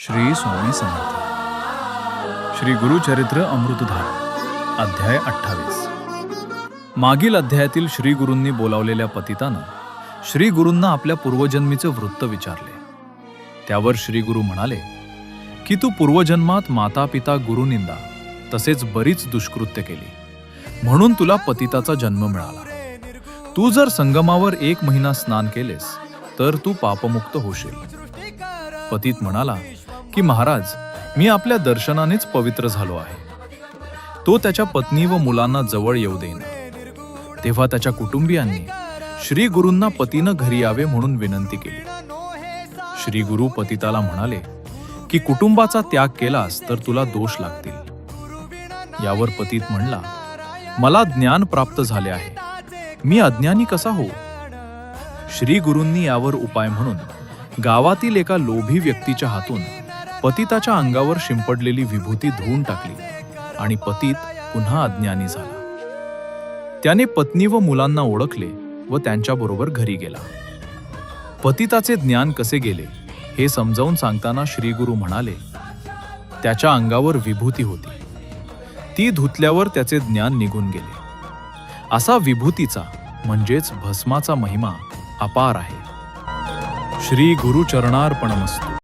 श्री स्वामी समर्थ. श्री गुरुचरित्र अमृतधारा अध्याय 28. मागील अध्यायातील श्री गुरूंनी बोलावलेल्या पतितानं श्री गुरूंना आपल्या पूर्वजन्मीचे वृत्त विचारले. त्यावर श्री गुरु म्हणाले की तू पूर्वजन्मात माता पिता गुरुनिंदा तसेच बरीच दुष्कृत्य केली, म्हणून तुला पतिताचा जन्म मिळाला. तू जर संगमावर 1 महिना स्नान केलेस तर तू पापमुक्त होशील. पतित म्हणाला की महाराज, मी आपल्या दर्शनानेच पवित्र झालो आहे. तो त्याच्या पत्नी व मुलांना जवळ येऊ देईना. तेव्हा त्याच्या कुटुंबियांनी श्री गुरूंना पतीनं घरी यावे म्हणून विनंती केली. श्री गुरु पतिताला म्हणाले की कुटुंबाचा त्याग केलास तर तुला दोष लागतील. यावर पतित म्हणला, मला ज्ञान प्राप्त झाले आहे, मी अज्ञानी कसा होऊ? श्री गुरूंनी यावर उपाय म्हणून गावातील एका लोभी व्यक्तीच्या हातून पतिताच्या अंगावर शिंपडलेली विभूती धुवून टाकली आणि पतित पुन्हा अज्ञानी झाला. त्याने पत्नी व मुलांना ओळखले व त्यांच्याबरोबर घरी गेला. पतिताचे ज्ञान कसे गेले हे समजावून सांगताना श्री गुरु म्हणाले, त्याच्या अंगावर विभूती होती, ती धुतल्यावर त्याचे ज्ञान निघून गेले. असा विभूतीचा म्हणजेच भस्माचा महिमा अपार आहे. श्री गुरुचरणार्पणमस्तु.